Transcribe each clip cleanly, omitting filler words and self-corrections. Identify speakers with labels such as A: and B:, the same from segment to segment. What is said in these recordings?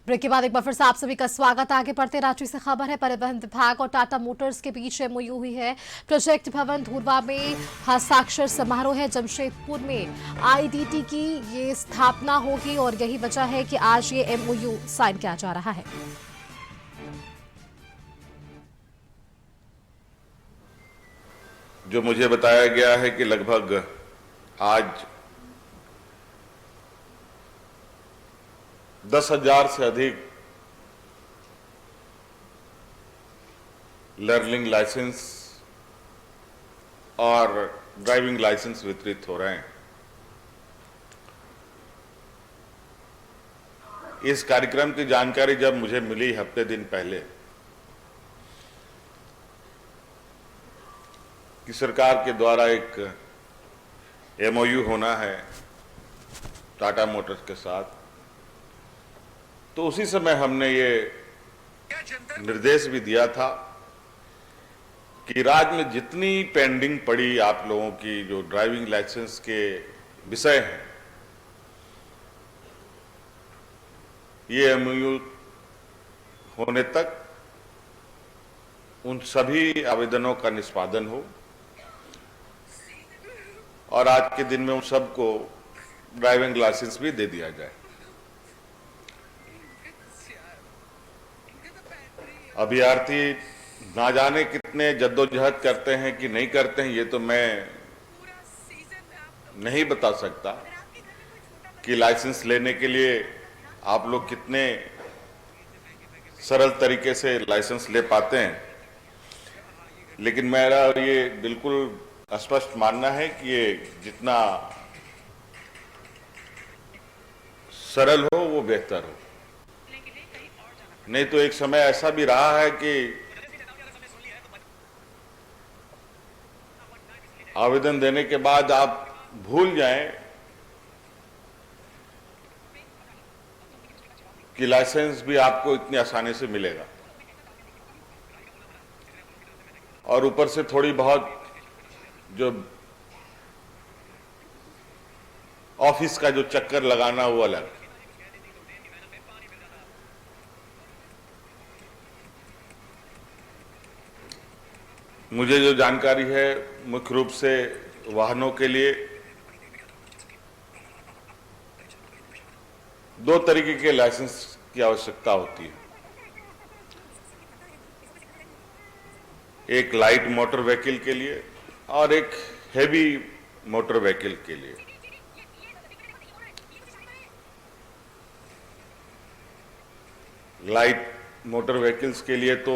A: Break के बाद एक बार फिर से आप सभी का स्वागत। आगे बढ़ते राज्य से खबर है, परिवहन विभाग और टाटा मोटर्स के बीच एमओयू हुई है। प्रोजेक्ट भवन धुरवा में हस्ताक्षर समारोह है। जमशेदपुर में आईडीटी की ये स्थापना होगी और यही वजह है कि आज ये एमओयू साइन किया जा रहा है।
B: जो मुझे बताया गया है कि लगभग आज 10,000 से अधिक लर्निंग लाइसेंस और ड्राइविंग लाइसेंस वितरित हो रहे हैं। इस कार्यक्रम की जानकारी जब मुझे मिली हफ्ते दिन पहले कि सरकार के द्वारा एक एमओयू होना है टाटा मोटर्स के साथ, तो उसी समय हमने ये निर्देश भी दिया था कि राज्य में जितनी पेंडिंग पड़ी आप लोगों की जो ड्राइविंग लाइसेंस के विषय हैं, ये एमओयू होने तक उन सभी आवेदनों का निष्पादन हो और आज के दिन में उन सबको ड्राइविंग लाइसेंस भी दे दिया जाए। अभ्यर्थी ना जाने कितने जद्दोजहद करते हैं कि नहीं करते हैं, ये तो मैं नहीं बता सकता कि लाइसेंस लेने के लिए आप लोग कितने सरल तरीके से लाइसेंस ले पाते हैं, लेकिन मेरा ये बिल्कुल स्पष्ट मानना है कि ये जितना सरल हो वो बेहतर हो। नहीं तो एक समय ऐसा भी रहा है कि आवेदन देने के बाद आप भूल जाएं कि लाइसेंस भी आपको इतनी आसानी से मिलेगा और ऊपर से थोड़ी बहुत जो ऑफिस का जो चक्कर लगाना वो अलग। मुझे जो जानकारी है मुख्य रूप से वाहनों के लिए 2 तरीके के लाइसेंस की आवश्यकता होती है। एक लाइट मोटर व्हीकल के लिए और एक हेवी मोटर व्हीकल के लिए। लाइट मोटर व्हीकल्स के लिए तो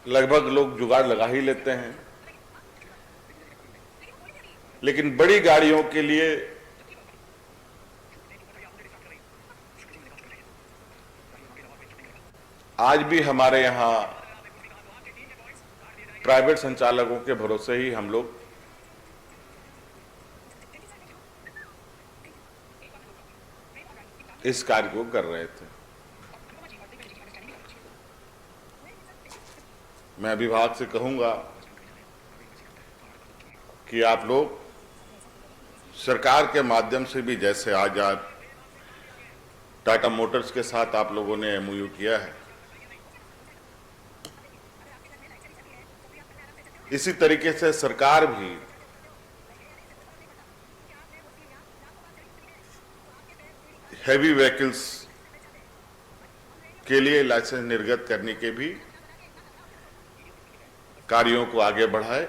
B: लगभग लोग जुगाड़ लगा ही लेते हैं, लेकिन बड़ी गाड़ियों के लिए आज भी हमारे यहां प्राइवेट संचालकों के भरोसे ही हम लोग इस कार्य को कर रहे थे। मैं विभाग से कहूंगा कि आप लोग सरकार के माध्यम से भी, जैसे आज टाटा मोटर्स के साथ आप लोगों ने एमओयू किया है, इसी तरीके से सरकार भी हेवी व्हीकल्स के लिए लाइसेंस निर्गत करने के भी कार्यों को आगे बढ़ाए,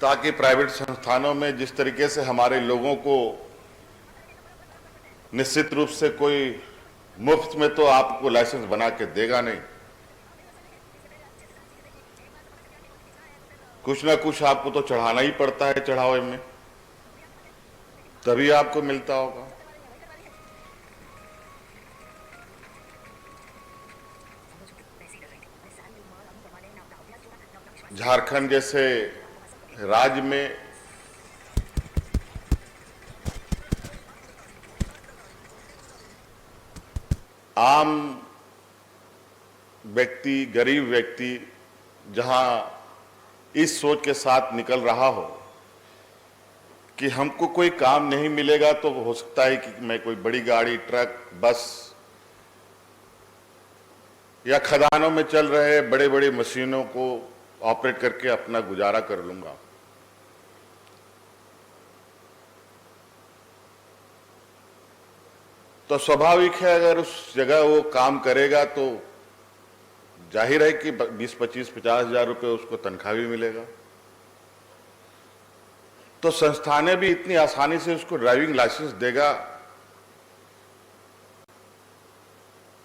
B: ताकि प्राइवेट संस्थानों में जिस तरीके से हमारे लोगों को निश्चित रूप से कोई मुफ्त में तो आपको लाइसेंस बना के देगा नहीं, कुछ ना कुछ आपको तो चढ़ाना ही पड़ता है, चढ़ावे में तभी आपको मिलता होगा। झारखंड जैसे राज्य में आम व्यक्ति, गरीब व्यक्ति जहां इस सोच के साथ निकल रहा हो कि हमको कोई काम नहीं मिलेगा तो हो सकता है कि मैं कोई बड़ी गाड़ी, ट्रक, बस या खदानों में चल रहे बड़े बड़े मशीनों को ऑपरेट करके अपना गुजारा कर लूंगा। तो स्वाभाविक है अगर उस जगह वो काम करेगा तो जाहिर है कि 20, 25, 50 हजार रुपये उसको तनख्वाह भी मिलेगा। तो संस्थानें भी इतनी आसानी से उसको ड्राइविंग लाइसेंस देगा,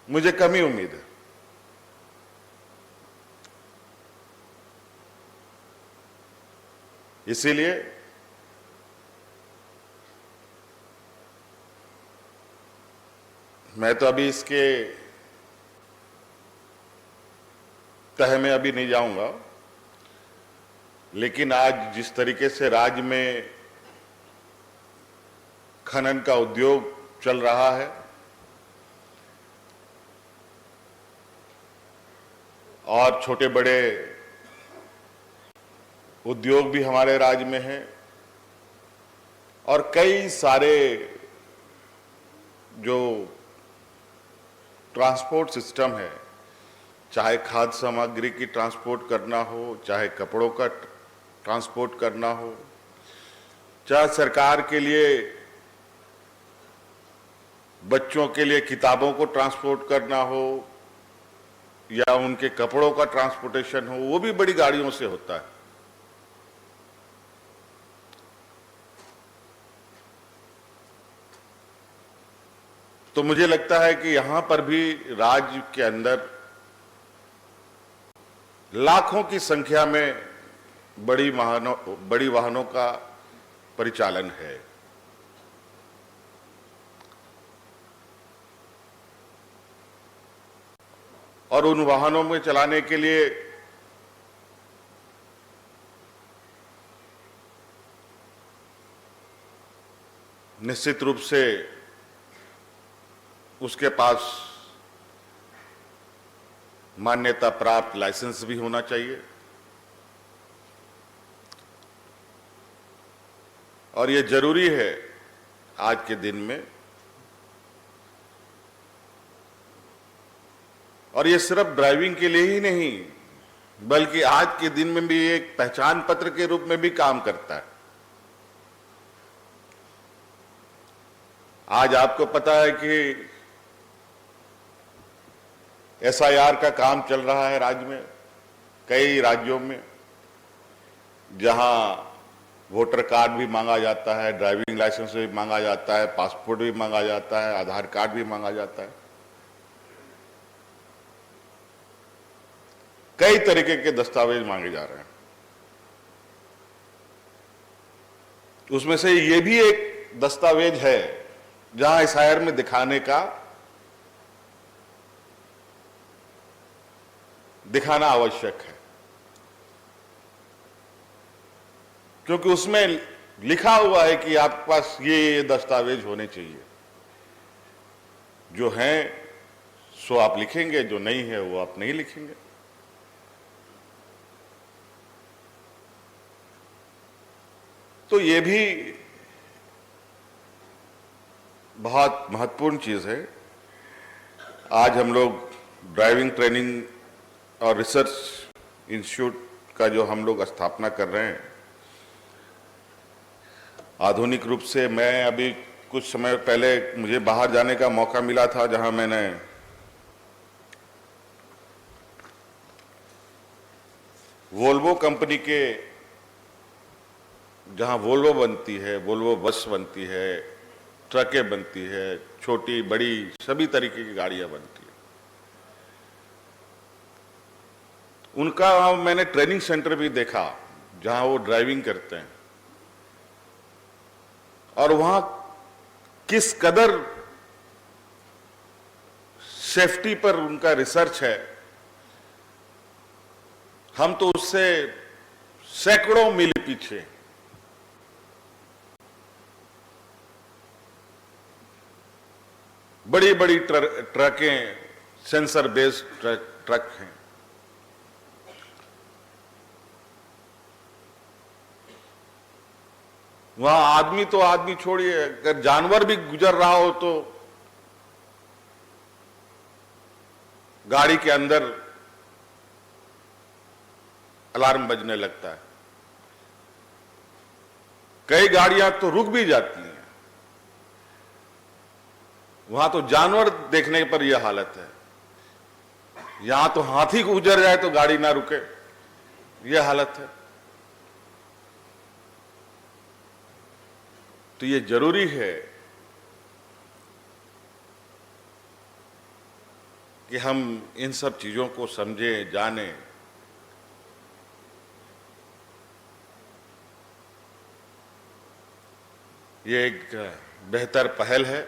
B: मुझे कम ही उम्मीद है। इसीलिए मैं तो अभी इसके तह में अभी नहीं जाऊंगा, लेकिन आज जिस तरीके से राज्य में खनन का उद्योग चल रहा है और छोटे बड़े उद्योग भी हमारे राज्य में हैं और कई सारे जो ट्रांसपोर्ट सिस्टम है, चाहे खाद्य सामग्री की ट्रांसपोर्ट करना हो, चाहे कपड़ों का ट्रांसपोर्ट करना हो, चाहे सरकार के लिए बच्चों के लिए किताबों को ट्रांसपोर्ट करना हो या उनके कपड़ों का ट्रांसपोर्टेशन हो, वो भी बड़ी गाड़ियों से होता है। तो मुझे लगता है कि यहां पर भी राज्य के अंदर लाखों की संख्या में बड़ी वाहनों का परिचालन है। और उन वाहनों में चलाने के लिए निश्चित रूप से उसके पास मान्यता प्राप्त लाइसेंस भी होना चाहिए। और ये जरूरी है आज के दिन में। और ये सिर्फ ड्राइविंग के लिए ही नहीं, बल्कि आज के दिन में भी एक पहचान पत्र के रूप में भी काम करता है। आज आपको पता है कि एसआईआर का काम चल रहा है राज्य में, कई राज्यों में, जहां वोटर कार्ड भी मांगा जाता है, ड्राइविंग लाइसेंस भी मांगा जाता है, पासपोर्ट भी मांगा जाता है, आधार कार्ड भी मांगा जाता है। कई तरीके के दस्तावेज मांगे जा रहे हैं। उसमें से ये भी एक दस्तावेज है जहां एसआईआर में दिखाना आवश्यक है, क्योंकि उसमें लिखा हुआ है कि आपके पास ये दस्तावेज होने चाहिए। जो हैं सो आप लिखेंगे, जो नहीं है वो आप नहीं लिखेंगे। तो ये भी बहुत महत्वपूर्ण चीज है। आज हम लोग ड्राइविंग ट्रेनिंग और रिसर्च इंस्टीट्यूट का जो हम लोग स्थापना कर रहे हैं, आधुनिक रूप से, मैं अभी कुछ समय पहले मुझे बाहर जाने का मौका मिला था, जहां मैंने वोल्वो कंपनी के, जहां वोल्वो बनती है, वोल्वो बस बनती है, ट्रकें बनती है, छोटी बड़ी सभी तरीके की गाड़ियां बनती है, उनका मैंने ट्रेनिंग सेंटर भी देखा जहां वो ड्राइविंग करते हैं। और वहां किस कदर सेफ्टी पर उनका रिसर्च है, हम तो उससे सैकड़ों मील पीछे। बड़ी बड़ी ट्रकें, सेंसर बेस्ड ट्रक हैं। वहां आदमी तो आदमी छोड़िए, अगर जानवर भी गुजर रहा हो तो गाड़ी के अंदर अलार्म बजने लगता है। कई गाड़ियां तो रुक भी जाती हैं। वहां तो जानवर देखने पर यह हालत है। यहां तो हाथी गुजर जाए तो गाड़ी ना रुके, यह हालत है। तो ये जरूरी है कि हम इन सब चीजों को समझें, जानें। ये एक बेहतर पहल है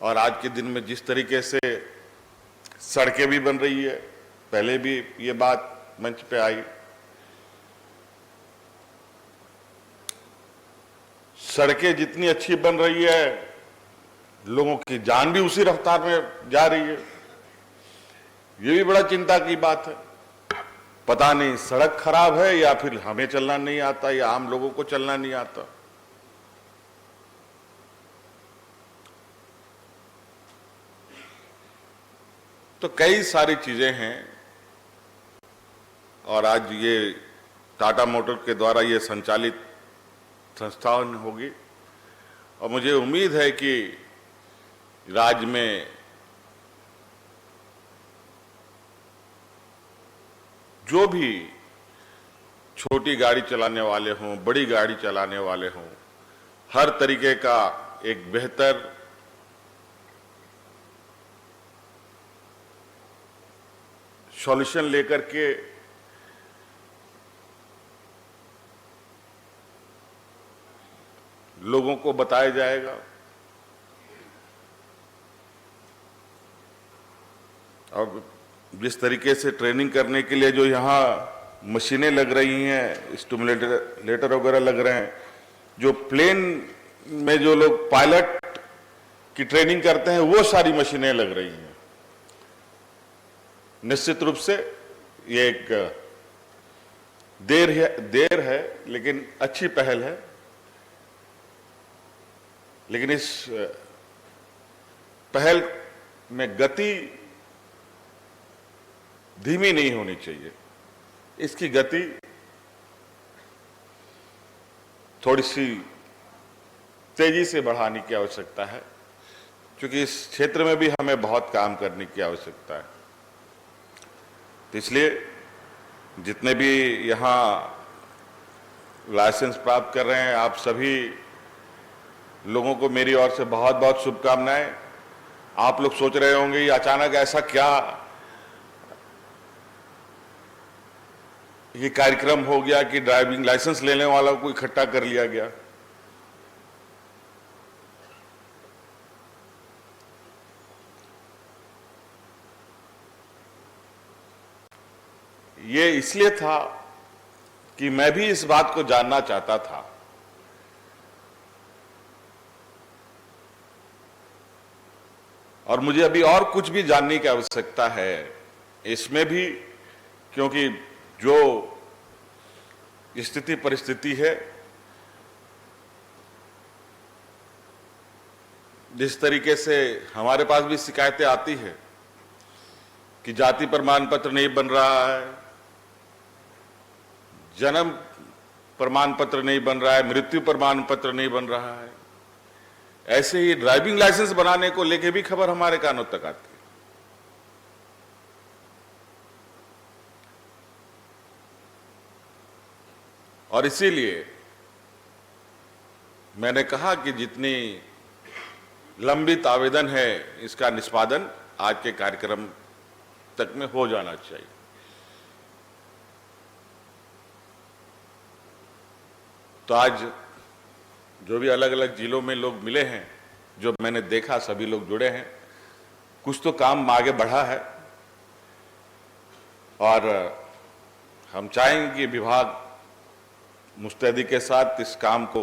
B: और आज के दिन में जिस तरीके से सड़कें भी बन रही है, पहले भी ये बात मंच पे आई, सड़कें जितनी अच्छी बन रही है, लोगों की जान भी उसी रफ्तार में जा रही है। ये भी बड़ा चिंता की बात है। पता नहीं सड़क खराब है या फिर हमें चलना नहीं आता या आम लोगों को चलना नहीं आता। तो कई सारी चीजें हैं और आज ये टाटा मोटर के द्वारा ये संचालित संस्थान होगी और मुझे उम्मीद है कि राज्य में जो भी छोटी गाड़ी चलाने वाले हों, बड़ी गाड़ी चलाने वाले हों, हर तरीके का एक बेहतर सॉल्यूशन लेकर के लोगों को बताया जाएगा। अब जिस तरीके से ट्रेनिंग करने के लिए जो यहाँ मशीनें लग रही हैं, स्टिमुलेटर वगैरह लग रहे हैं, जो प्लेन में जो लोग पायलट की ट्रेनिंग करते हैं वो सारी मशीनें लग रही हैं। निश्चित रूप से ये एक देर है लेकिन अच्छी पहल है। लेकिन इस पहल में गति धीमी नहीं होनी चाहिए, इसकी गति थोड़ी सी तेजी से बढ़ाने की आवश्यकता है, क्योंकि इस क्षेत्र में भी हमें बहुत काम करने की आवश्यकता है। तो इसलिए जितने भी यहाँ लाइसेंस प्राप्त कर रहे हैं, आप सभी लोगों को मेरी ओर से बहुत बहुत शुभकामनाएं। आप लोग सोच रहे होंगे ये अचानक ऐसा क्या ये कार्यक्रम हो गया कि ड्राइविंग लाइसेंस लेने वालों को इकट्ठा कर लिया गया। ये इसलिए था कि मैं भी इस बात को जानना चाहता था और मुझे अभी और कुछ भी जानने की आवश्यकता है इसमें भी, क्योंकि जो स्थिति परिस्थिति है, जिस तरीके से हमारे पास भी शिकायतें आती है कि जाति प्रमाण पत्र नहीं बन रहा है, जन्म प्रमाण पत्र नहीं बन रहा है, मृत्यु प्रमाण पत्र नहीं बन रहा है, ऐसे ही ड्राइविंग लाइसेंस बनाने को लेके भी खबर हमारे कानों तक आती है। और इसीलिए मैंने कहा कि जितनी लंबित आवेदन है इसका निष्पादन आज के कार्यक्रम तक में हो जाना चाहिए। तो आज जो भी अलग अलग जिलों में लोग मिले हैं, जो मैंने देखा सभी लोग जुड़े हैं, कुछ तो काम आगे बढ़ा है और हम चाहेंगे कि विभाग मुस्तैदी के साथ इस काम को,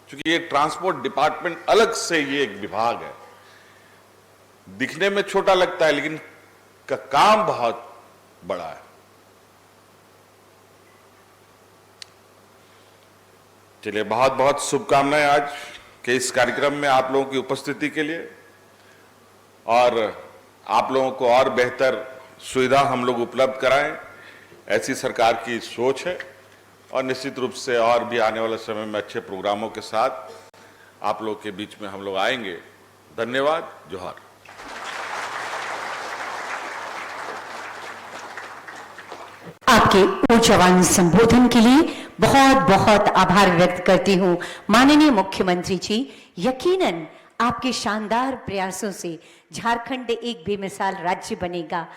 B: क्योंकि ये ट्रांसपोर्ट डिपार्टमेंट अलग से ये एक विभाग है, दिखने में छोटा लगता है लेकिन का काम बहुत बड़ा है। चलिए, बहुत बहुत शुभकामनाएं आज के इस कार्यक्रम में आप लोगों की उपस्थिति के लिए, और आप लोगों को और बेहतर सुविधा हम लोग उपलब्ध कराएं, ऐसी सरकार की सोच है। और निश्चित रूप से और भी आने वाले समय में अच्छे प्रोग्रामों के साथ आप लोग के बीच में हम लोग आएंगे। धन्यवाद। जोहार।
C: आपके ऊर्जावान संबोधन के लिए बहुत बहुत आभार व्यक्त करती हूं माननीय मुख्यमंत्री जी। यकीनन आपके शानदार प्रयासों से झारखंड एक बेमिसाल राज्य बनेगा।